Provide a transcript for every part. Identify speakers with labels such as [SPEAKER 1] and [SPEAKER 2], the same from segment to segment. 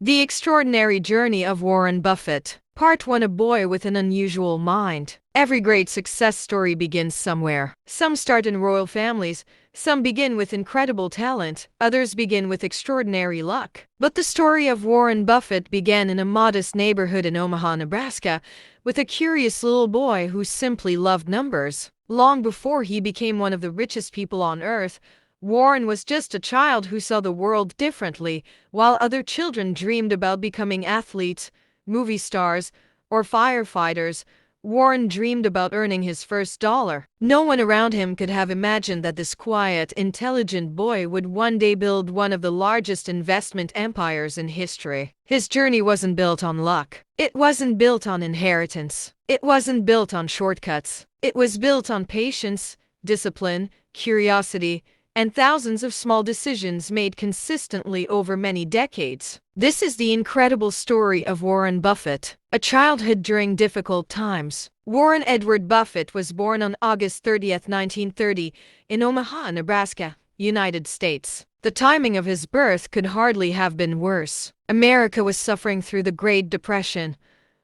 [SPEAKER 1] The Extraordinary Journey of Warren Buffett. Part 1. A boy with an unusual mind. Every great success story begins somewhere. Some start in royal families, some begin with incredible talent, others begin with extraordinary luck. But the story of Warren Buffett began in a modest neighborhood in Omaha, Nebraska, with a curious little boy who simply loved numbers. Long before he became one of the richest people on earth, Warren was just a child who saw the world differently. While other children dreamed about becoming athletes, movie stars, or firefighters, Warren dreamed about earning his first dollar. No one around him could have imagined that this quiet, intelligent boy would one day build one of the largest investment empires in history. His journey wasn't built on luck. It wasn't built on inheritance. It wasn't built on shortcuts. It was built on patience, discipline, curiosity, and thousands of small decisions made consistently over many decades. This is the incredible story of Warren Buffett. A childhood during difficult times. Warren Edward Buffett was born on August 30, 1930, in Omaha, Nebraska, United States. The timing of his birth could hardly have been worse. America was suffering through the Great Depression,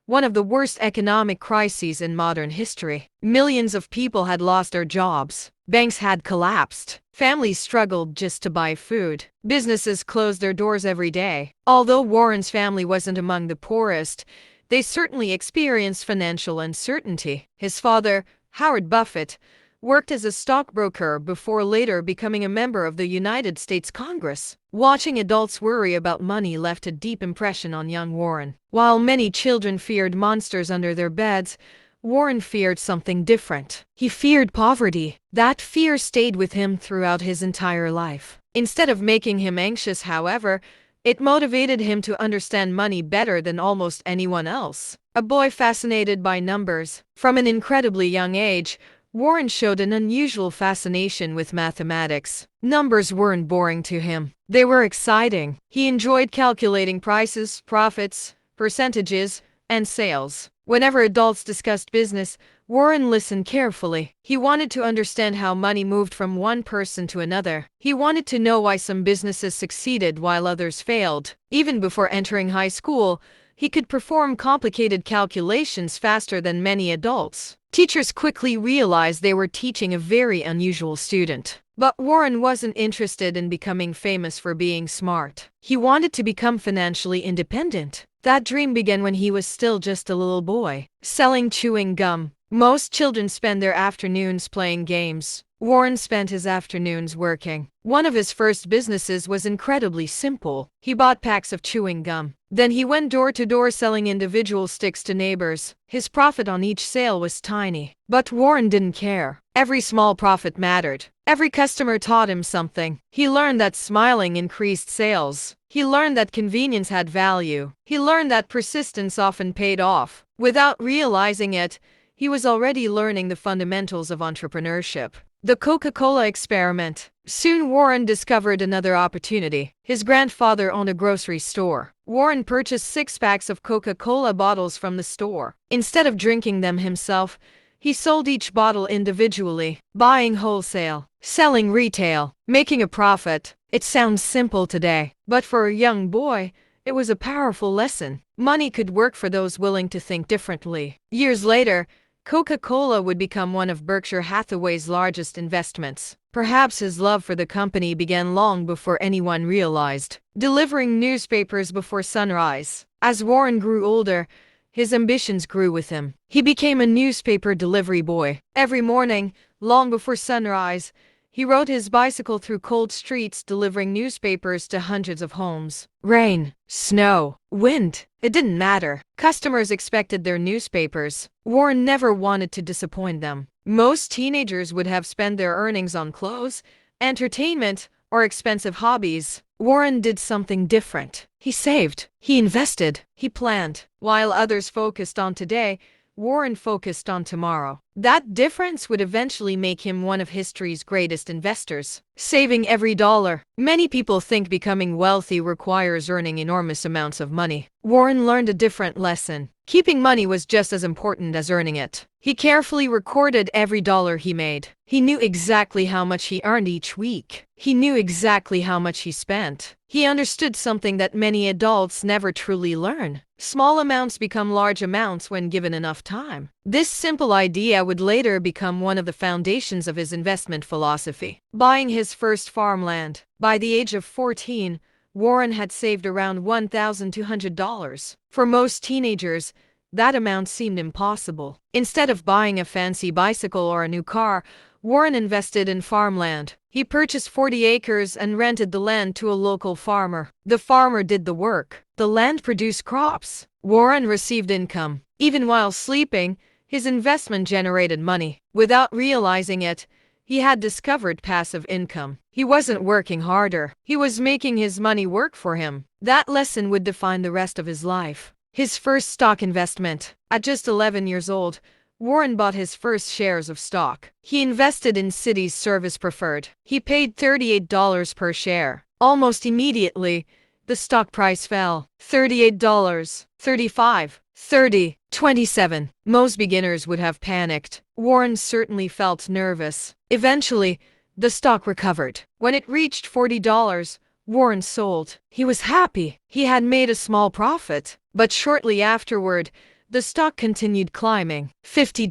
[SPEAKER 1] one of the worst economic crises in modern history. Millions of people had lost their jobs. Banks had collapsed. Families struggled just to buy food. Businesses closed their doors every day. Although Warren's family wasn't among the poorest, they certainly experienced financial uncertainty. His father, Howard Buffett, worked as a stockbroker before later becoming a member of the United States Congress. Watching adults worry about money left a deep impression on young Warren. While many children feared monsters under their beds, Warren feared something different. He feared poverty. That fear stayed with him throughout his entire life. Instead of making him anxious, however, it motivated him to understand money better than almost anyone else. A boy fascinated by numbers. From an incredibly young age, Warren showed an unusual fascination with mathematics. Numbers weren't boring to him. They were exciting. He enjoyed calculating prices, profits, percentages, and sales. Whenever adults discussed business, Warren listened carefully. He wanted to understand how money moved from one person to another. He wanted to know why some businesses succeeded while others failed. Even before entering high school, he could perform complicated calculations faster than many adults. Teachers quickly realized they were teaching a very unusual student. But Warren wasn't interested in becoming famous for being smart. He wanted to become financially independent. That dream began when he was still just a little boy, selling chewing gum. Most children spend their afternoons playing games. Warren spent his afternoons working. One of his first businesses was incredibly simple. He bought packs of chewing gum. Then he went door to door selling individual sticks to neighbors. His profit on each sale was tiny. But Warren didn't care. Every small profit mattered. Every customer taught him something. He learned that smiling increased sales. He learned that convenience had value. He learned that persistence often paid off. Without realizing it, he was already learning the fundamentals of entrepreneurship. The Coca-Cola experiment. Soon Warren discovered another opportunity. His grandfather owned a grocery store. Warren purchased 6 packs of Coca-Cola bottles from the store. Instead of drinking them himself, he sold each bottle individually, buying wholesale, selling retail, making a profit. It sounds simple today, but for a young boy, it was a powerful lesson. Money could work for those willing to think differently. Years later, Coca-Cola would become one of Berkshire Hathaway's largest investments. Perhaps his love for the company began long before anyone realized. Delivering newspapers before sunrise. As Warren grew older, his ambitions grew with him. He became a newspaper delivery boy. Every morning, long before sunrise, he rode his bicycle through cold streets delivering newspapers to hundreds of homes. Rain, snow, wind, it didn't matter. Customers expected their newspapers. Warren never wanted to disappoint them. Most teenagers would have spent their earnings on clothes, entertainment, or expensive hobbies. Warren did something different. He saved. He invested. He planned. While others focused on today, Warren focused on tomorrow. That difference would eventually make him one of history's greatest investors. Saving every dollar. Many people think becoming wealthy requires earning enormous amounts of money. Warren learned a different lesson. Keeping money was just as important as earning it. He carefully recorded every dollar he made. He knew exactly how much he earned each week. He knew exactly how much he spent. He understood something that many adults never truly learn. Small amounts become large amounts when given enough time. This simple idea would later become one of the foundations of his investment philosophy. Buying his first farmland. By the age of 14, Warren had saved around $1,200. For most teenagers, that amount seemed impossible. Instead of buying a fancy bicycle or a new car, Warren invested in farmland. He purchased 40 acres and rented the land to a local farmer. The farmer did the work. The land produced crops. Warren received income. Even while sleeping, his investment generated money. Without realizing it, he had discovered passive income. He wasn't working harder. He was making his money work for him. That lesson would define the rest of his life. His first stock investment. At just 11 years old, Warren bought his first shares of stock. He invested in Citi's Service Preferred. He paid $38 per share. Almost immediately, the stock price fell. $38, $35, $30, $27. Most beginners would have panicked. Warren certainly felt nervous. Eventually, the stock recovered. When it reached $40, Warren sold. He was happy. He had made a small profit. But shortly afterward, the stock continued climbing. $50,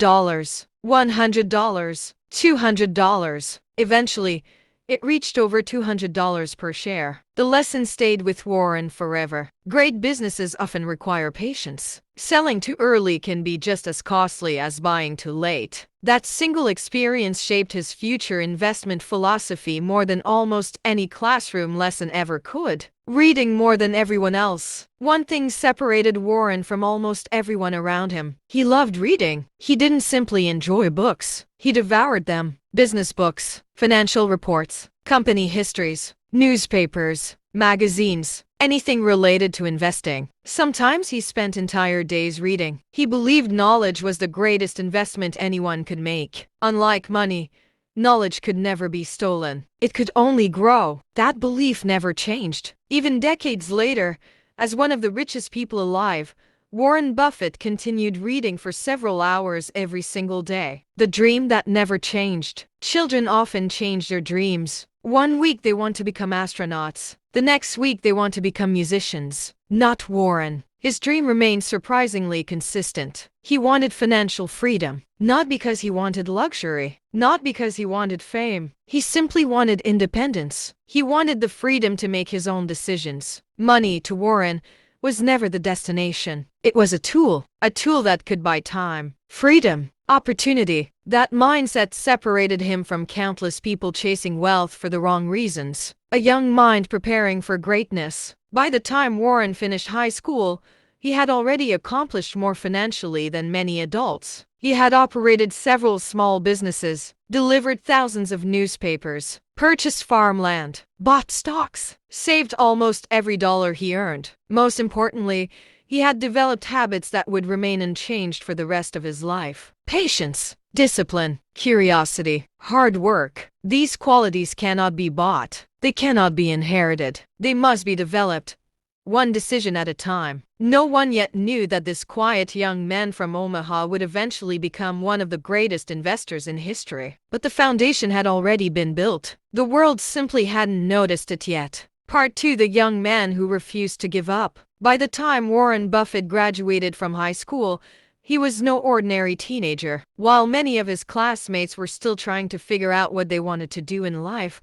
[SPEAKER 1] $100, $200. Eventually, it reached over $200 per share. The lesson stayed with Warren forever. Great businesses often require patience. Selling too early can be just as costly as buying too late. That single experience shaped his future investment philosophy more than almost any classroom lesson ever could. Reading more than everyone else. One thing separated Warren from almost everyone around him. He loved reading. He didn't simply enjoy books. He devoured them. Business books, financial reports, company histories, newspapers, magazines, anything related to investing. Sometimes he spent entire days reading. He believed knowledge was the greatest investment anyone could make. Unlike money, knowledge could never be stolen. It could only grow. That belief never changed. Even decades later, as one of the richest people alive, Warren Buffett continued reading for several hours every single day. The dream that never changed. Children often change their dreams. One week they want to become astronauts. The next week they want to become musicians. Not Warren. His dream remained surprisingly consistent. He wanted financial freedom. Not because he wanted luxury. Not because he wanted fame. He simply wanted independence. He wanted the freedom to make his own decisions. Money, to Warren, was never the destination. It was a tool that could buy time, freedom, opportunity. That mindset separated him from countless people chasing wealth for the wrong reasons. A young mind preparing for greatness. By the time Warren finished high school, he had already accomplished more financially than many adults. He had operated several small businesses, delivered thousands of newspapers, purchased farmland, bought stocks, saved almost every dollar he earned. Most importantly, he had developed habits that would remain unchanged for the rest of his life. Patience, discipline, curiosity, hard work. These qualities cannot be bought. They cannot be inherited. They must be developed, one decision at a time. No one yet knew that this quiet young man from Omaha would eventually become one of the greatest investors in history. But the foundation had already been built. The world simply hadn't noticed it yet. Part 2: The young man who refused to give up. By the time Warren Buffett graduated from high school, he was no ordinary teenager. While many of his classmates were still trying to figure out what they wanted to do in life,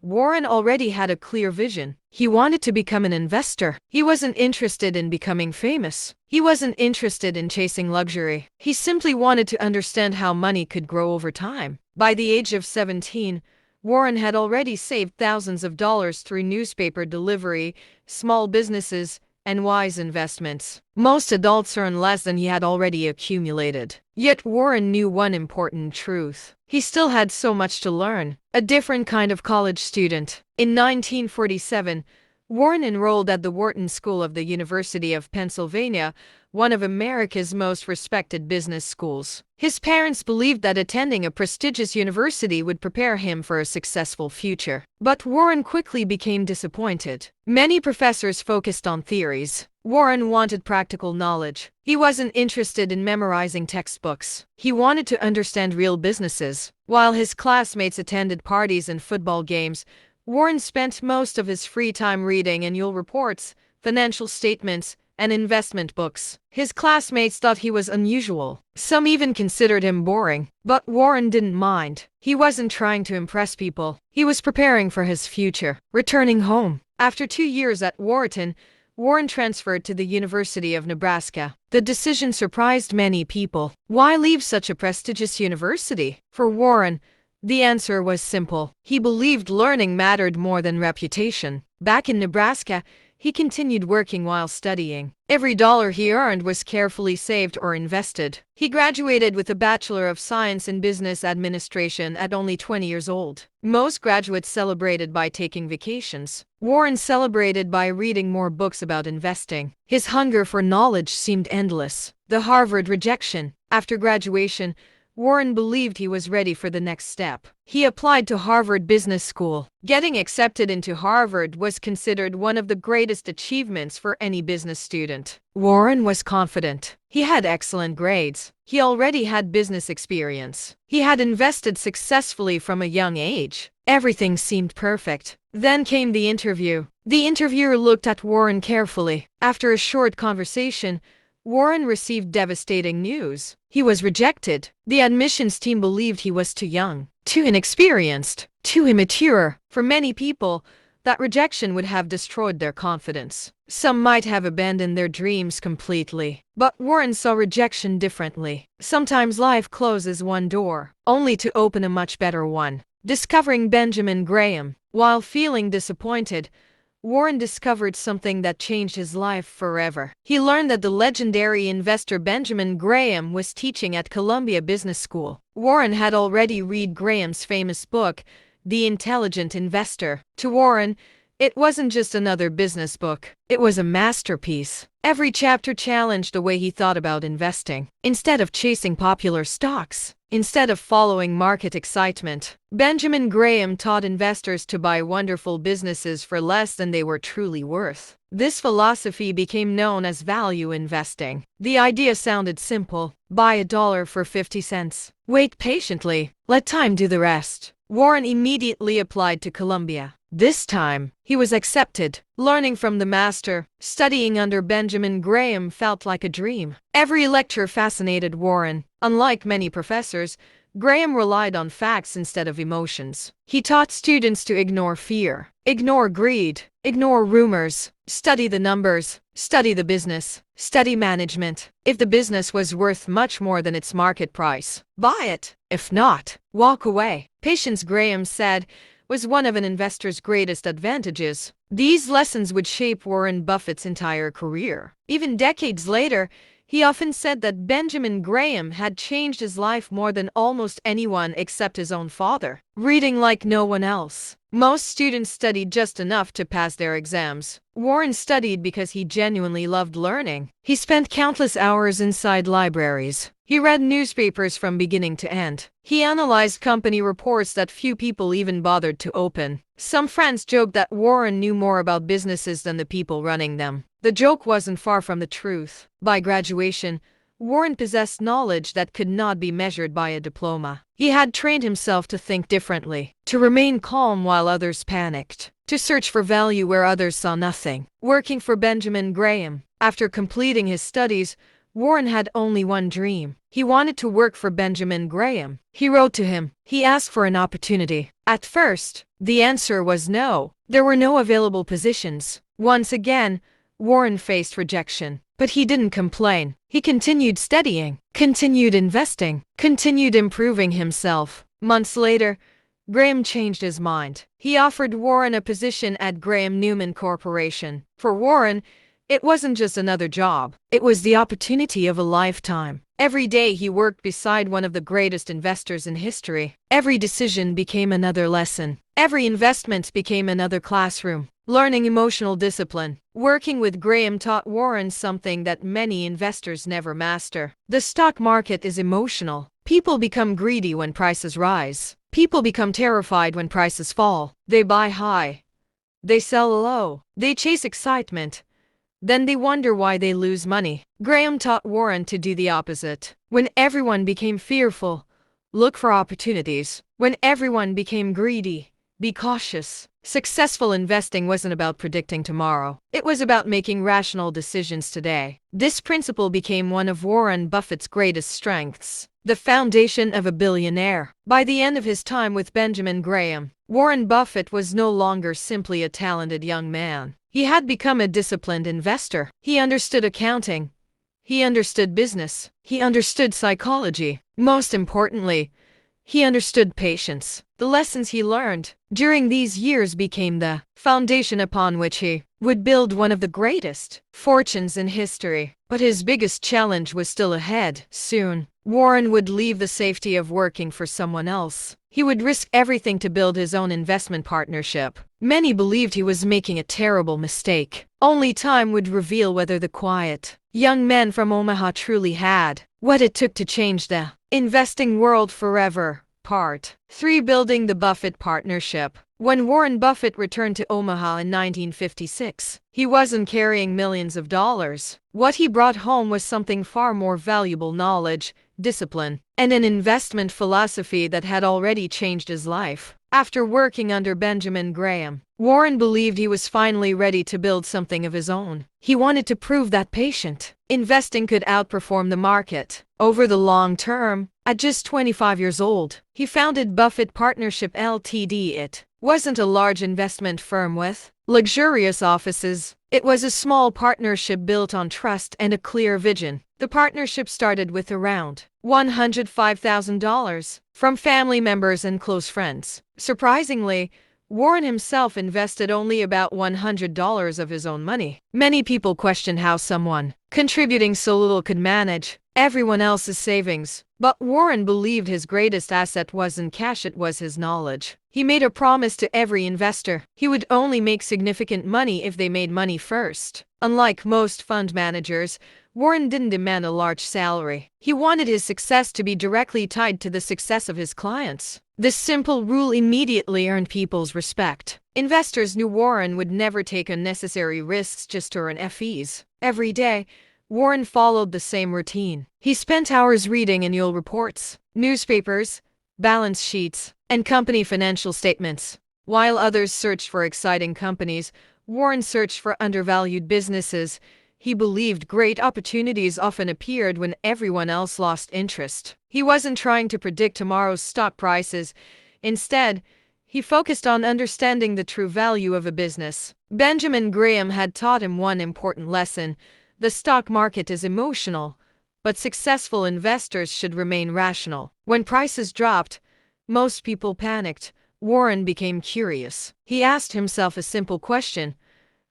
[SPEAKER 1] Warren already had a clear vision. He wanted to become an investor. He wasn't interested in becoming famous. He wasn't interested in chasing luxury. He simply wanted to understand how money could grow over time. By the age of 17, Warren had already saved thousands of dollars through newspaper delivery, small businesses, and wise investments. Most adults earn less than he had already accumulated. Yet Warren knew one important truth. He still had so much to learn. A different kind of college student. In 1947, Warren enrolled at the Wharton School of the University of Pennsylvania, one of America's most respected business schools. His parents believed that attending a prestigious university would prepare him for a successful future. But Warren quickly became disappointed. Many professors focused on theories. Warren wanted practical knowledge. He wasn't interested in memorizing textbooks. He wanted to understand real businesses. While his classmates attended parties and football games, Warren spent most of his free time reading annual reports, financial statements, and investment books. His classmates thought he was unusual. Some even considered him boring. But Warren didn't mind. He wasn't trying to impress people. He was preparing for his future. Returning home. After 2 years at Wharton, Warren transferred to the University of Nebraska. The decision surprised many people. Why leave such a prestigious university? For Warren, the answer was simple. He believed learning mattered more than reputation. Back in Nebraska, he continued working while studying. Every dollar he earned was carefully saved or invested. He graduated with a Bachelor of Science in Business Administration at only 20 years old. Most graduates celebrated by taking vacations. Warren celebrated by reading more books about investing. His hunger for knowledge seemed endless. The Harvard rejection. After graduation, Warren believed he was ready for the next step. He applied to Harvard Business School. Getting accepted into Harvard was considered one of the greatest achievements for any business student. Warren was confident. He had excellent grades. He already had business experience. He had invested successfully from a young age. Everything seemed perfect. Then came the interview. The interviewer looked at Warren carefully. After a short conversation, Warren received devastating news. He was rejected. The admissions team believed he was too young, too inexperienced, too immature. For many people, that rejection would have destroyed their confidence. Some might have abandoned their dreams completely. But Warren saw rejection differently. Sometimes life closes one door, only to open a much better one. Discovering Benjamin Graham. While feeling disappointed, Warren discovered something that changed his life forever. He learned that the legendary investor Benjamin Graham was teaching at Columbia Business School. Warren had already read Graham's famous book, The Intelligent Investor. To Warren, it wasn't just another business book. It was a masterpiece. Every chapter challenged the way he thought about investing. Instead of chasing popular stocks, instead of following market excitement, Benjamin Graham taught investors to buy wonderful businesses for less than they were truly worth. This philosophy became known as value investing. The idea sounded simple. Buy $1 for 50 cents. Wait patiently. Let time do the rest. Warren immediately applied to Columbia. This time, he was accepted. Learning from the master, studying under Benjamin Graham felt like a dream. Every lecture fascinated Warren. Unlike many professors, Graham relied on facts instead of emotions. He taught students to ignore fear, ignore greed, ignore rumors, study the numbers, study the business, study management. If the business was worth much more than its market price, buy it. If not, walk away. Patience, Graham said, was one of an investor's greatest advantages. These lessons would shape Warren Buffett's entire career. Even decades later, he often said that Benjamin Graham had changed his life more than almost anyone except his own father. Reading like no one else. Most students studied just enough to pass their exams. Warren studied because he genuinely loved learning. He spent countless hours inside libraries. He read newspapers from beginning to end. He analyzed company reports that few people even bothered to open. Some friends joked that Warren knew more about businesses than the people running them. The joke wasn't far from the truth. By graduation, Warren possessed knowledge that could not be measured by a diploma. He had trained himself to think differently, to remain calm while others panicked, to search for value where others saw nothing. Working for Benjamin Graham. After completing his studies, Warren had only one dream. He wanted to work for Benjamin Graham. He wrote to him. He asked for an opportunity. At first, the answer was no. There were no available positions. Once again, Warren faced rejection. But he didn't complain. He continued studying, continued investing, continued improving himself. Months later, Graham changed his mind. He offered Warren a position at Graham Newman Corporation. For Warren, it wasn't just another job. It was the opportunity of a lifetime. Every day he worked beside one of the greatest investors in history. Every decision became another lesson. Every investment became another classroom. Learning emotional discipline. Working with Graham taught Warren something that many investors never master. The stock market is emotional. People become greedy when prices rise. People become terrified when prices fall. They buy high. They sell low. They chase excitement. Then they wonder why they lose money. Graham taught Warren to do the opposite. When everyone became fearful, look for opportunities. When everyone became greedy, be cautious. Successful investing wasn't about predicting tomorrow. It was about making rational decisions today. This principle became one of Warren Buffett's greatest strengths. The foundation of a billionaire. By the end of his time with Benjamin Graham, Warren Buffett was no longer simply a talented young man. He had become a disciplined investor. He understood accounting. He understood business. He understood psychology. Most importantly, he understood patience. The lessons he learned during these years became the foundation upon which he would build one of the greatest fortunes in history. But his biggest challenge was still ahead. Soon, Warren would leave the safety of working for someone else. He would risk everything to build his own investment partnership. Many believed he was making a terrible mistake. Only time would reveal whether the quiet young man from Omaha truly had what it took to change the investing world forever. Part 3. Building the Buffett Partnership. When Warren Buffett returned to Omaha in 1956, he wasn't carrying millions of dollars. What he brought home was something far more valuable: knowledge, discipline, and an investment philosophy that had already changed his life. After working under Benjamin Graham, Warren believed he was finally ready to build something of his own. He wanted to prove that patient investing could outperform the market over the long term. At just 25 years old, he founded Buffett Partnership Ltd. It wasn't a large investment firm with luxurious offices. It was a small partnership built on trust and a clear vision. The partnership started with around $105,000 from family members and close friends. Surprisingly, Warren himself invested only about $100 of his own money. Many people question how someone contributing so little could manage everyone else's savings. But Warren believed his greatest asset wasn't cash, it was his knowledge. He made a promise to every investor: he would only make significant money if they made money first. Unlike most fund managers, Warren didn't demand a large salary. He wanted his success to be directly tied to the success of his clients. This simple rule immediately earned people's respect. Investors knew Warren would never take unnecessary risks just to earn fees. Every day, Warren followed the same routine. He spent hours reading annual reports, newspapers, balance sheets, and company financial statements. While others searched for exciting companies, Warren searched for undervalued businesses. He believed great opportunities often appeared when everyone else lost interest. He wasn't trying to predict tomorrow's stock prices. Instead, he focused on understanding the true value of a business. Benjamin Graham had taught him one important lesson: the stock market is emotional, but successful investors should remain rational. When prices dropped, most people panicked. Warren became curious. He asked himself a simple question: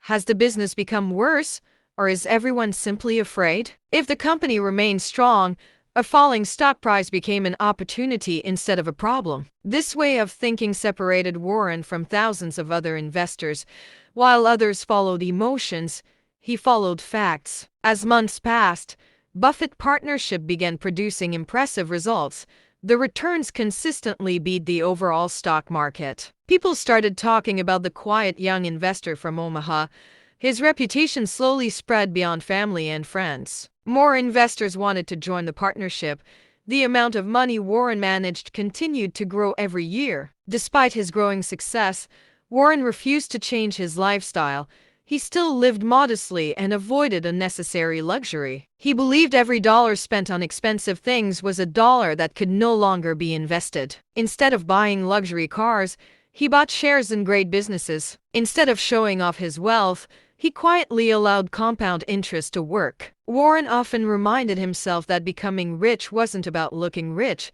[SPEAKER 1] has the business become worse, or is everyone simply afraid? If the company remained strong, a falling stock price became an opportunity instead of a problem. This way of thinking separated Warren from thousands of other investors. While others followed emotions, he followed facts. As months passed, Buffett Partnership began producing impressive results. The returns consistently beat the overall stock market. People started talking about the quiet young investor from Omaha. His reputation slowly spread beyond family and friends. More investors wanted to join the partnership. The amount of money Warren managed continued to grow every year. Despite his growing success, Warren refused to change his lifestyle. He still lived modestly and avoided unnecessary luxury. He believed every dollar spent on expensive things was a dollar that could no longer be invested. Instead of buying luxury cars, he bought shares in great businesses. Instead of showing off his wealth, he quietly allowed compound interest to work. Warren often reminded himself that becoming rich wasn't about looking rich.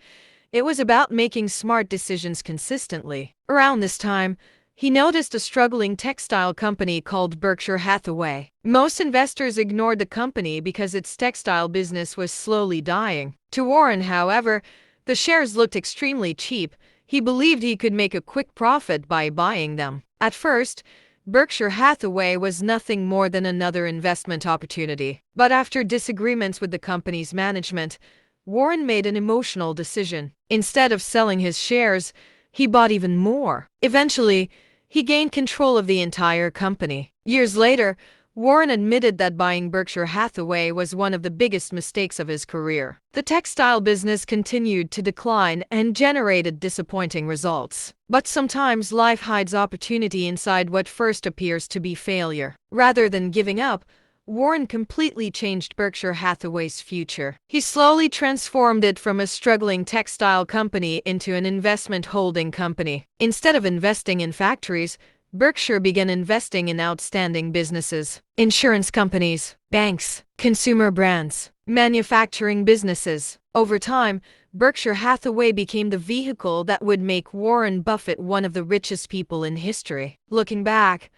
[SPEAKER 1] It was about making smart decisions consistently. Around this time, he noticed a struggling textile company called Berkshire Hathaway. Most investors ignored the company because its textile business was slowly dying. To Warren, however, the shares looked extremely cheap. He believed he could make a quick profit by buying them. At first, Berkshire Hathaway was nothing more than another investment opportunity. But after disagreements with the company's management, Warren made an emotional decision. Instead of selling his shares, he bought even more. Eventually, he gained control of the entire company. Years later, Warren admitted that buying Berkshire Hathaway was one of the biggest mistakes of his career. The textile business continued to decline and generated disappointing results. But sometimes life hides opportunity inside what first appears to be failure. Rather than giving up, Warren completely changed Berkshire Hathaway's future. He slowly transformed it from a struggling textile company into an investment holding company. Instead of investing in factories, Berkshire began investing in outstanding businesses: insurance companies, banks, consumer brands, manufacturing businesses. Over time, Berkshire Hathaway became the vehicle that would make Warren Buffett one of the richest people in history. Looking back,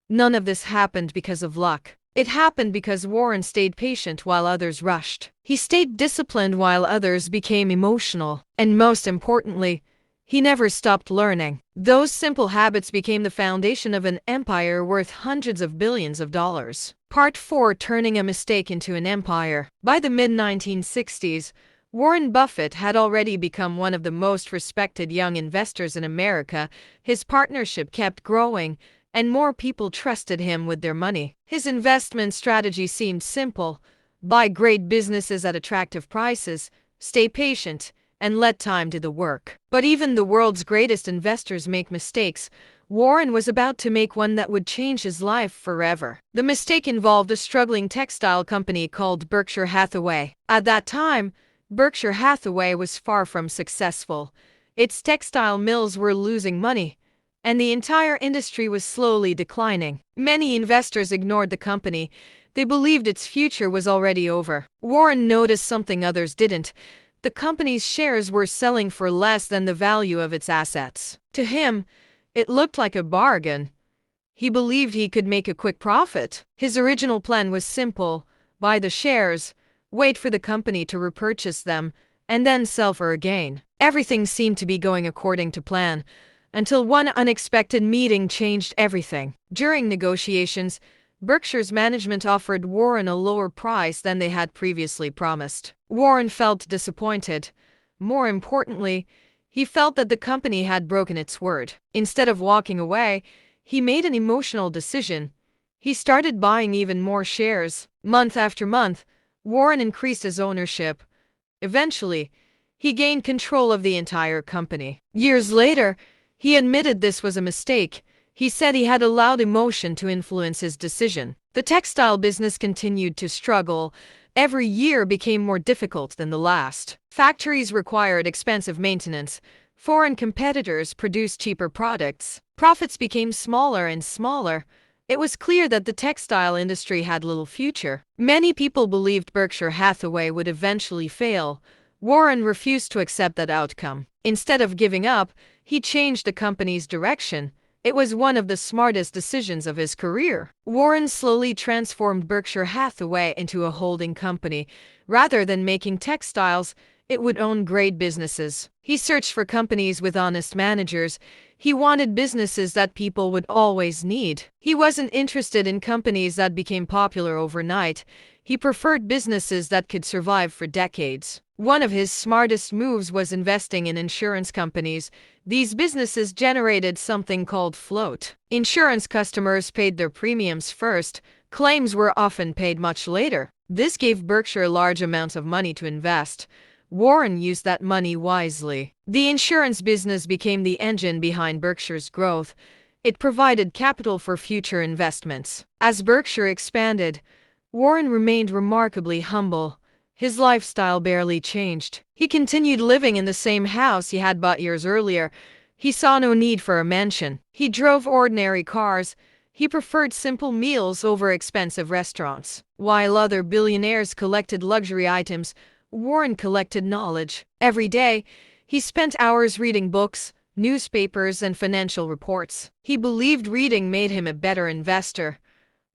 [SPEAKER 1] none of this happened because of luck. It happened because Warren stayed patient while others rushed. He stayed disciplined while others became emotional. And most importantly, he never stopped learning. Those simple habits became the foundation of an empire worth hundreds of billions of dollars. Part 4: Turning a Mistake into an Empire. By the mid-1960s, Warren Buffett had already become one of the most respected young investors in America. His partnership kept growing, and more people trusted him with their money. His investment strategy seemed simple: buy great businesses at attractive prices, stay patient, and let time do the work. But even the world's greatest investors make mistakes. Warren was about to make one that would change his life forever. The mistake involved a struggling textile company called Berkshire Hathaway. At that time, Berkshire Hathaway was far from successful. Its textile mills were losing money, and the entire industry was slowly declining. Many investors ignored the company. They believed its future was already over. Warren noticed something others didn't. The company's shares were selling for less than the value of its assets. To him, it looked like a bargain. He believed he could make a quick profit. His original plan was simple: buy the shares, wait for the company to repurchase them, and then sell for a gain. Everything seemed to be going according to plan, until one unexpected meeting changed everything. During negotiations, Berkshire's management offered Warren a lower price than they had previously promised. Warren felt disappointed. More importantly, he felt that the company had broken its word. Instead of walking away, he made an emotional decision. He started buying even more shares. Month after month, Warren increased his ownership. Eventually, he gained control of the entire company. Years later, he admitted this was a mistake. He said he had allowed emotion to influence his decision. The textile business continued to struggle. Every year became more difficult than the last. Factories required expensive maintenance. Foreign competitors produced cheaper products. Profits became smaller and smaller. It was clear that the textile industry had little future. Many people believed Berkshire Hathaway would eventually fail. Warren refused to accept that outcome. Instead of giving up, he changed the company's direction. It was one of the smartest decisions of his career. Warren slowly transformed Berkshire Hathaway into a holding company. Rather than making textiles, it would own great businesses. He searched for companies with honest managers. He wanted businesses that people would always need. He wasn't interested in companies that became popular overnight. He preferred businesses that could survive for decades. One of his smartest moves was investing in insurance companies. These businesses generated something called float. Insurance customers paid their premiums first. Claims were often paid much later. This gave Berkshire large amounts of money to invest. Warren used that money wisely. The insurance business became the engine behind Berkshire's growth. It provided capital for future investments. As Berkshire expanded, Warren remained remarkably humble. His lifestyle barely changed. He continued living in the same house he had bought years earlier. He saw no need for a mansion. He drove ordinary cars. He preferred simple meals over expensive restaurants. While other billionaires collected luxury items, Warren collected knowledge. Every day, he spent hours reading books, newspapers, and financial reports. He believed reading made him a better investor.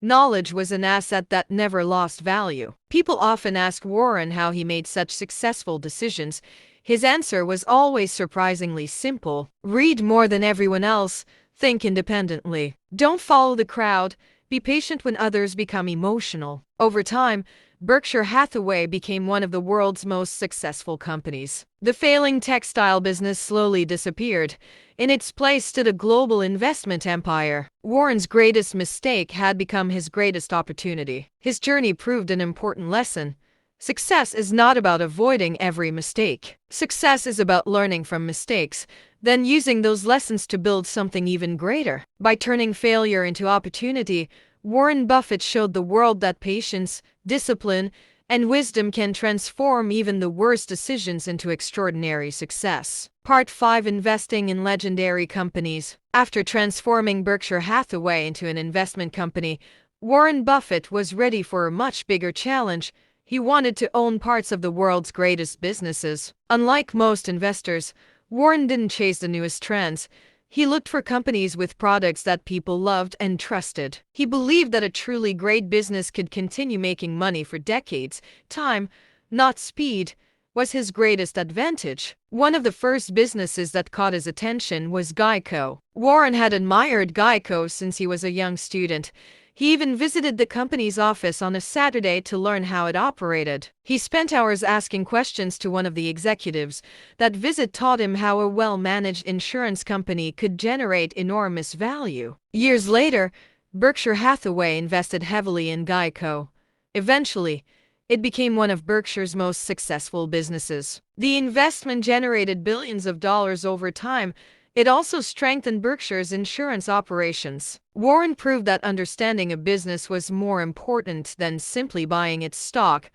[SPEAKER 1] Knowledge was an asset that never lost value. People often ask Warren how he made such successful decisions. His answer was always surprisingly simple: read more than everyone else, think independently, don't follow the crowd, be patient when others become emotional. Over time, Berkshire Hathaway became one of the world's most successful companies. The failing textile business slowly disappeared. In its place stood a global investment empire. Warren's greatest mistake had become his greatest opportunity. His journey proved an important lesson. Success is not about avoiding every mistake. Success is about learning from mistakes, then using those lessons to build something even greater. By turning failure into opportunity, Warren Buffett showed the world that patience, discipline, and wisdom can transform even the worst decisions into extraordinary success. Part 5: Investing in Legendary Companies. After transforming Berkshire Hathaway into an investment company, Warren Buffett was ready for a much bigger challenge. He wanted to own parts of the world's greatest businesses. Unlike most investors, Warren didn't chase the newest trends. He looked for companies with products that people loved and trusted. He believed that a truly great business could continue making money for decades. Time, not speed, was his greatest advantage. One of the first businesses that caught his attention was Geico. Warren had admired Geico since he was a young student. He even visited the company's office on a Saturday to learn how it operated. He spent hours asking questions to one of the executives. That visit taught him how a well-managed insurance company could generate enormous value. Years later, Berkshire Hathaway invested heavily in Geico. Eventually, it became one of Berkshire's most successful businesses. The investment generated billions of dollars over time. It also strengthened Berkshire's insurance operations. Warren proved that understanding a business was more important than simply buying its stock.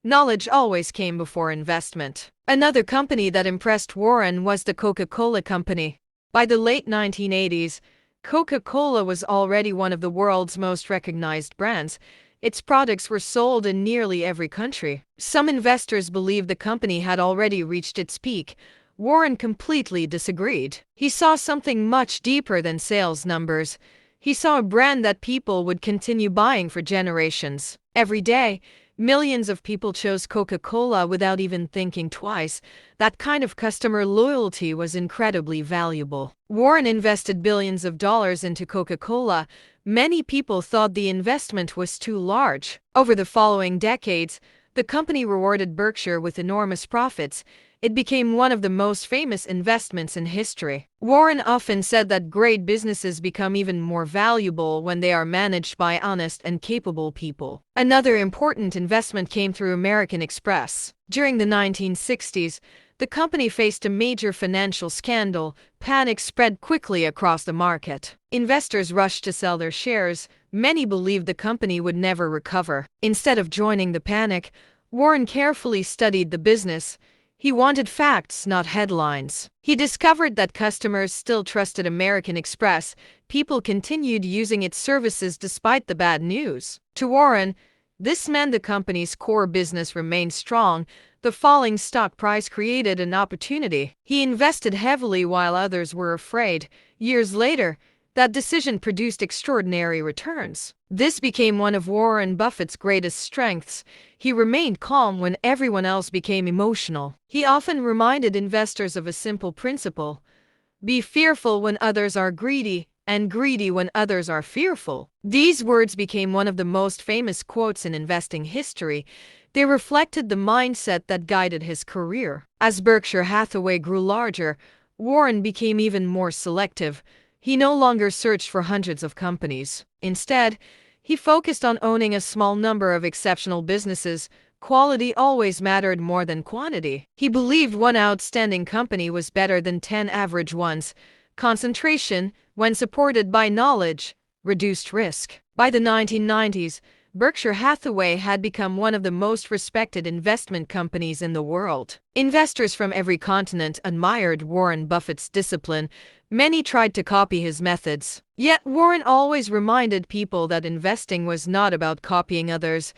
[SPEAKER 1] Knowledge always came before investment. Another company that impressed Warren was the Coca-Cola Company. By the late 1980s, Coca-Cola was already one of the world's most recognized brands. Its products were sold in nearly every country. Some investors believed the company had already reached its peak. Warren completely disagreed. He saw something much deeper than sales numbers. He saw a brand that people would continue buying for generations. Every day, millions of people chose Coca-Cola without even thinking twice. That kind of customer loyalty was incredibly valuable. Warren invested billions of dollars into Coca-Cola. Many people thought the investment was too large. Over the following decades, the company rewarded Berkshire with enormous profits. It became one of the most famous investments in history. Warren often said that great businesses become even more valuable when they are managed by honest and capable people. Another important investment came through American Express. During the 1960s, the company faced a major financial scandal. Panic spread quickly across the market. Investors rushed to sell their shares. Many believed the company would never recover. Instead of joining the panic, Warren carefully studied the business. He wanted facts, not headlines. He discovered that customers still trusted American Express. People continued using its services despite the bad news. To Warren, this meant the company's core business remained strong. The falling stock price created an opportunity. He invested heavily while others were afraid. Years later, that decision produced extraordinary returns. This became one of Warren Buffett's greatest strengths. He remained calm when everyone else became emotional. He often reminded investors of a simple principle: be fearful when others are greedy, and greedy when others are fearful. These words became one of the most famous quotes in investing history. They reflected the mindset that guided his career. As Berkshire Hathaway grew larger, Warren became even more selective. He no longer searched for hundreds of companies. Instead, he focused on owning a small number of exceptional businesses. Quality always mattered more than quantity. He believed one outstanding company was better than 10 average ones. Concentration, when supported by knowledge, reduced risk. By the 1990s, Berkshire Hathaway had become one of the most respected investment companies in the world. Investors from every continent admired Warren Buffett's discipline. Many tried to copy his methods. Yet Warren always reminded people that investing was not about copying others.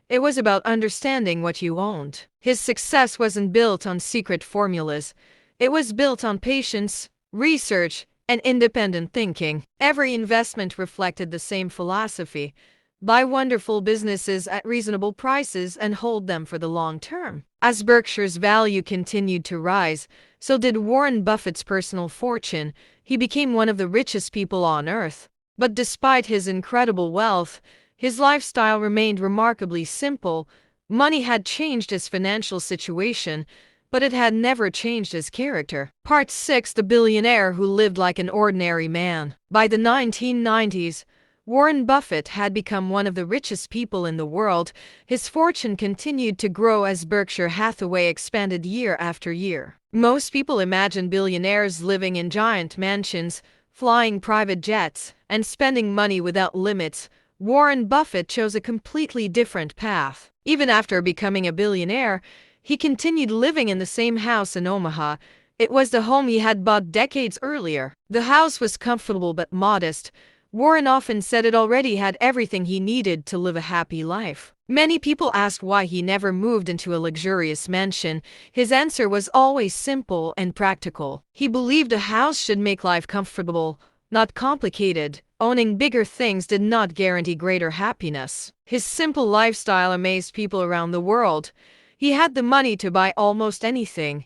[SPEAKER 1] It was about understanding what you owned. His success wasn't built on secret formulas. It was built on patience, research, and independent thinking. Every investment reflected the same philosophy: buy wonderful businesses at reasonable prices, and hold them for the long term. As Berkshire's value continued to rise, so did Warren Buffett's personal fortune. He became one of the richest people on earth. But despite his incredible wealth, his lifestyle remained remarkably simple. Money had changed his financial situation, but it had never changed his character. Part 6: The Billionaire Who Lived Like an Ordinary Man. By the 1990s, Warren Buffett had become one of the richest people in the world. His fortune continued to grow as Berkshire Hathaway expanded year after year. Most people imagine billionaires living in giant mansions, flying private jets, and spending money without limits. Warren Buffett chose a completely different path. Even after becoming a billionaire, he continued living in the same house in Omaha. It was the home he had bought decades earlier. The house was comfortable but modest. Warren often said it already had everything he needed to live a happy life. Many people asked why he never moved into a luxurious mansion. His answer was always simple and practical. He believed a house should make life comfortable, not complicated. Owning bigger things did not guarantee greater happiness. His simple lifestyle amazed people around the world. He had the money to buy almost anything,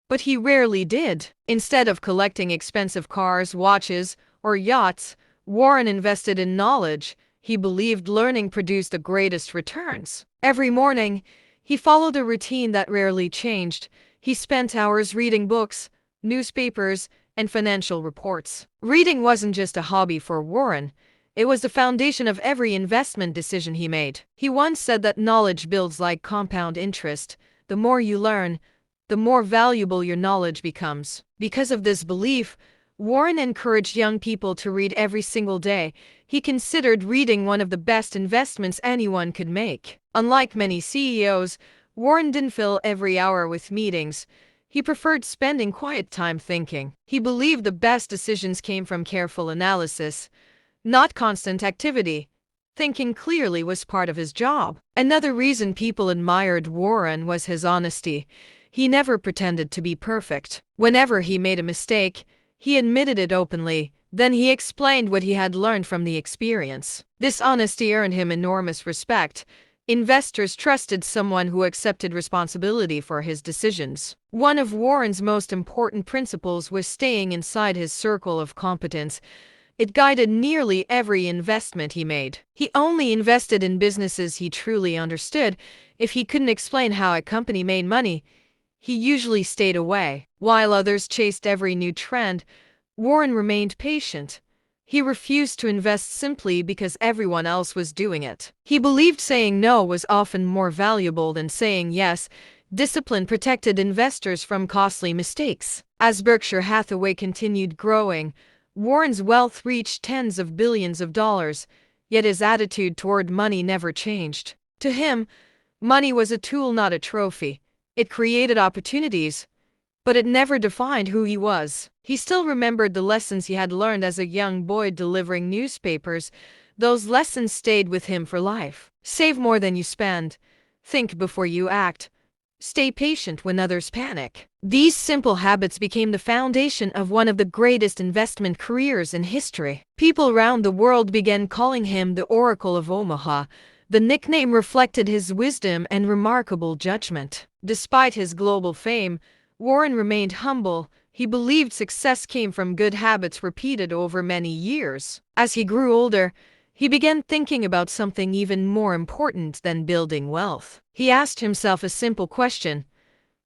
[SPEAKER 1] but he rarely did. Instead of collecting expensive cars, watches, or yachts, Warren invested in knowledge. He believed learning produced the greatest returns. Every morning, he followed a routine that rarely changed. He spent hours reading books, newspapers, and financial reports. Reading wasn't just a hobby for Warren. It was the foundation of every investment decision he made. He once said that knowledge builds like compound interest. The more you learn, the more valuable your knowledge becomes. Because of this belief, Warren encouraged young people to read every single day. He considered reading one of the best investments anyone could make. Unlike many CEOs, Warren didn't fill every hour with meetings. He preferred spending quiet time thinking. He believed the best decisions came from careful analysis, not constant activity. Thinking clearly was part of his job. Another reason people admired Warren was his honesty. He never pretended to be perfect. Whenever he made a mistake, he admitted it openly. Then he explained what he had learned from the experience. This honesty earned him enormous respect. Investors trusted someone who accepted responsibility for his decisions. One of Warren's most important principles was staying inside his circle of competence. It guided nearly every investment he made. He only invested in businesses he truly understood. If he couldn't explain how a company made money, he usually stayed away. While others chased every new trend, Warren remained patient. He refused to invest simply because everyone else was doing it. He believed saying no was often more valuable than saying yes. Discipline protected investors from costly mistakes. As Berkshire Hathaway continued growing, Warren's wealth reached tens of billions of dollars, yet his attitude toward money never changed. To him, money was a tool, not a trophy. It created opportunities, but it never defined who he was. He still remembered the lessons he had learned as a young boy delivering newspapers. Those lessons stayed with him for life. Save more than you spend. Think before you act. Stay patient when others panic. These simple habits became the foundation of one of the greatest investment careers in history. People around the world began calling him the Oracle of Omaha. The nickname reflected his wisdom and remarkable judgment. Despite his global fame, Warren remained humble. He believed success came from good habits repeated over many years. As he grew older, he began thinking about something even more important than building wealth. He asked himself a simple question: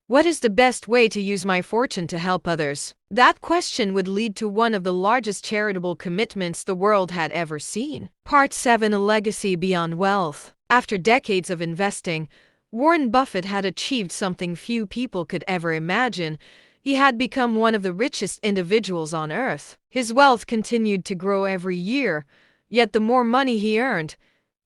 [SPEAKER 1] what is the best way to use my fortune to help others? That question would lead to one of the largest charitable commitments the world had ever seen. Part 7: A Legacy Beyond Wealth. After decades of investing, Warren Buffett had achieved something few people could ever imagine. He had become one of the richest individuals on earth. His wealth continued to grow every year, yet the more money he earned,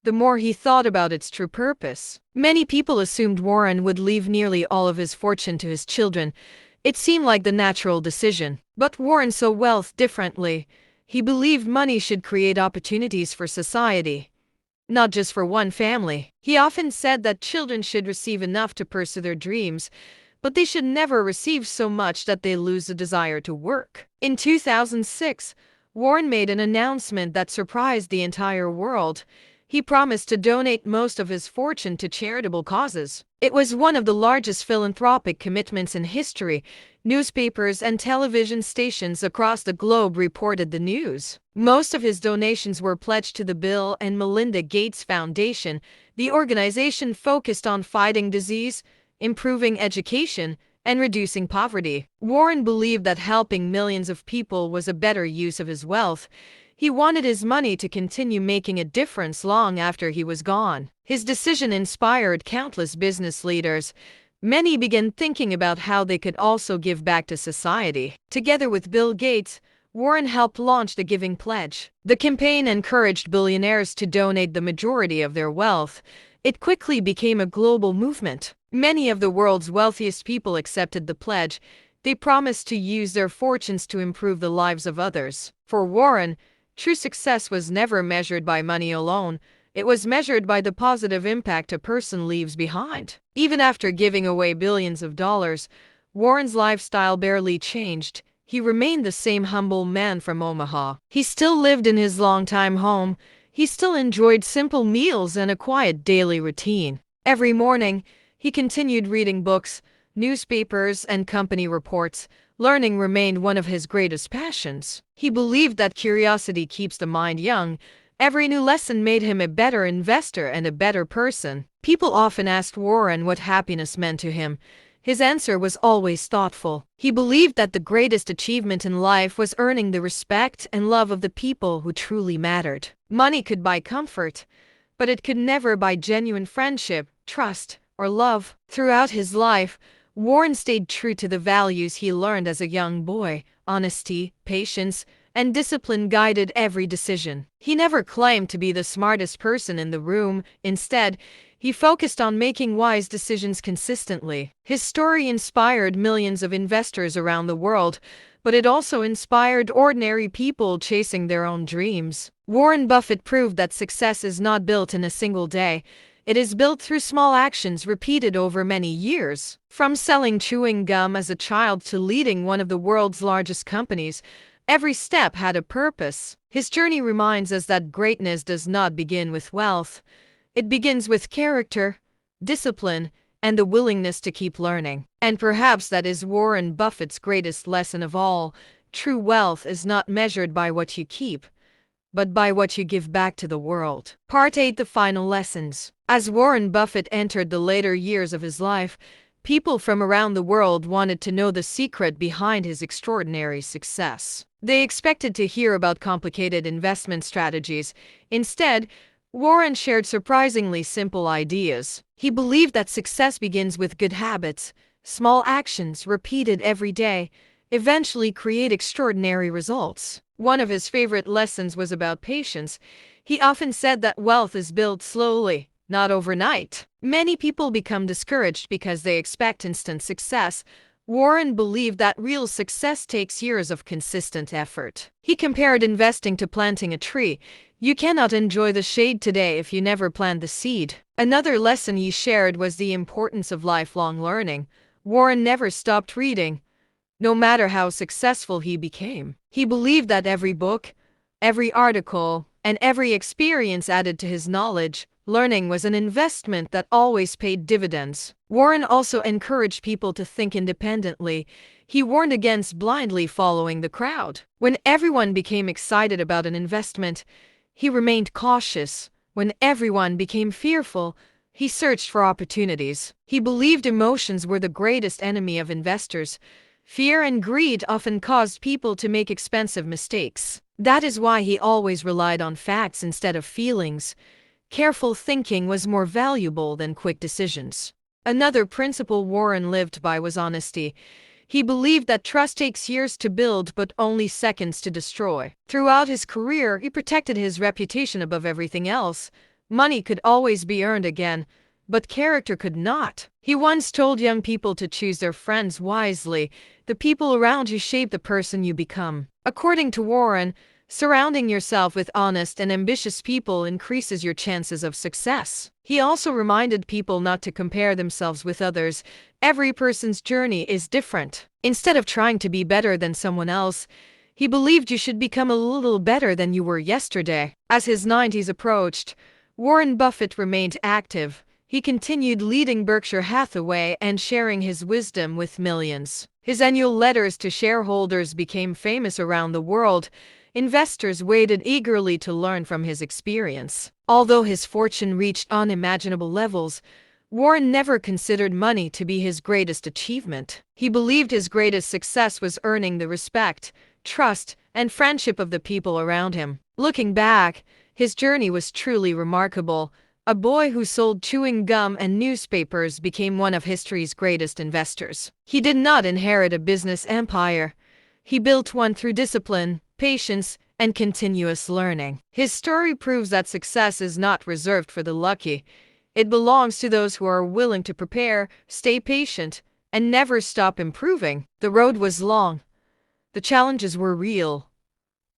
[SPEAKER 1] the more he thought about its true purpose. Many people assumed Warren would leave nearly all of his fortune to his children. It seemed like the natural decision. But Warren saw wealth differently. He believed money should create opportunities for society, not just for one family. He often said that children should receive enough to pursue their dreams, but they should never receive so much that they lose the desire to work. In 2006, Warren made an announcement that surprised the entire world. he promised to donate most of his fortune to charitable causes. It was one of the largest philanthropic commitments in history. Newspapers and television stations across the globe reported the news. Most of his donations were pledged to the Bill and Melinda Gates Foundation. The organization focused on fighting disease, improving education, and reducing poverty. Warren believed that helping millions of people was a better use of his wealth. He wanted his money to continue making a difference long after he was gone. His decision inspired countless business leaders. Many began thinking about how they could also give back to society. Together with Bill Gates, Warren helped launch the Giving Pledge. The campaign encouraged billionaires to donate the majority of their wealth. It quickly became a global movement. Many of the world's wealthiest people accepted the pledge. They promised to use their fortunes to improve the lives of others. For Warren, true success was never measured by money alone. It was measured by the positive impact a person leaves behind. Even after giving away billions of dollars, Warren's lifestyle barely changed. He remained the same humble man from Omaha. He still lived in his longtime home. He still enjoyed simple meals and a quiet daily routine. Every morning, he continued reading books, newspapers, and company reports. Learning remained one of his greatest passions. He believed that curiosity keeps the mind young. Every new lesson made him a better investor and a better person. People often asked Warren what happiness meant to him. His answer was always thoughtful. He believed that the greatest achievement in life was earning the respect and love of the people who truly mattered. Money could buy comfort, but it could never buy genuine friendship, trust, or love. Throughout his life, Warren stayed true to the values he learned as a young boy. Honesty, patience, and discipline guided every decision. He never claimed to be the smartest person in the room. Instead, he focused on making wise decisions consistently. His story inspired millions of investors around the world, but it also inspired ordinary people chasing their own dreams. Warren Buffett proved that success is not built in a single day. It is built through small actions repeated over many years. From selling chewing gum as a child to leading one of the world's largest companies, every step had a purpose. His journey reminds us that greatness does not begin with wealth. It begins with character, discipline, and the willingness to keep learning. And perhaps that is Warren Buffett's greatest lesson of all. True wealth is not measured by what you keep, but by what you give back to the world. Part 8: The Final Lessons. As Warren Buffett entered the later years of his life, people from around the world wanted to know the secret behind his extraordinary success. They expected to hear about complicated investment strategies. Instead, Warren shared surprisingly simple ideas. He believed that success begins with good habits. Small actions repeated every day eventually create extraordinary results. One of his favorite lessons was about patience. He often said that wealth is built slowly, not overnight. Many people become discouraged because they expect instant success. Warren believed that real success takes years of consistent effort. He compared investing to planting a tree. You cannot enjoy the shade today if you never plant the seed. Another lesson he shared was the importance of lifelong learning. Warren never stopped reading, no matter how successful he became. He believed that every book, every article, and every experience added to his knowledge. Learning was an investment that always paid dividends. Warren also encouraged people to think independently. He warned against blindly following the crowd. When everyone became excited about an investment, he remained cautious. When everyone became fearful, he searched for opportunities. He believed emotions were the greatest enemy of investors. Fear and greed often caused people to make expensive mistakes. That is why he always relied on facts instead of feelings. Careful thinking was more valuable than quick decisions. Another principle Warren lived by was honesty. He believed that trust takes years to build but only seconds to destroy. Throughout his career, he protected his reputation above everything else. Money could always be earned again, but character could not. He once told young people to choose their friends wisely. The people around you shape the person you become. According to Warren, surrounding yourself with honest and ambitious people increases your chances of success. He also reminded people not to compare themselves with others. Every person's journey is different. Instead of trying to be better than someone else, he believed you should become a little better than you were yesterday. As his 90s approached, Warren Buffett remained active. He continued leading Berkshire Hathaway and sharing his wisdom with millions. His annual letters to shareholders became famous around the world. Investors waited eagerly to learn from his experience. Although his fortune reached unimaginable levels, Warren never considered money to be his greatest achievement. He believed his greatest success was earning the respect, trust, and friendship of the people around him. Looking back, his journey was truly remarkable. A boy who sold chewing gum and newspapers became one of history's greatest investors. He did not inherit a business empire. He built one through discipline, patience, and continuous learning. His story proves that success is not reserved for the lucky. It belongs to those who are willing to prepare, stay patient, and never stop improving. The road was long. The challenges were real.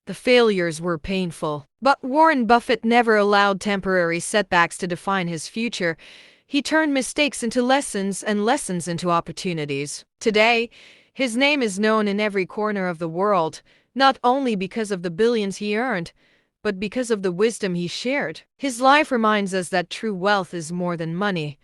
[SPEAKER 1] The failures were painful. But Warren Buffett never allowed temporary setbacks to define his future. He turned mistakes into lessons and lessons into opportunities. Today, his name is known in every corner of the world, not only because of the billions he earned, but because of the wisdom he shared. His life reminds us that true wealth is more than money.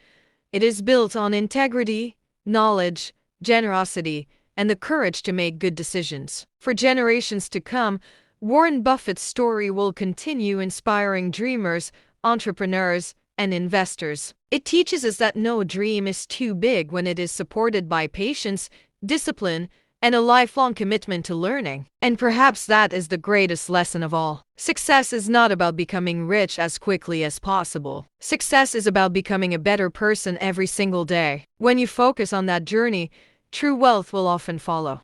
[SPEAKER 1] It is built on integrity, knowledge, generosity, and the courage to make good decisions. For generations to come, Warren Buffett's story will continue inspiring dreamers, entrepreneurs, and investors. It teaches us that no dream is too big when it is supported by patience, discipline, and a lifelong commitment to learning. And perhaps that is the greatest lesson of all. Success is not about becoming rich as quickly as possible. Success is about becoming a better person every single day. When you focus on that journey, true wealth will often follow.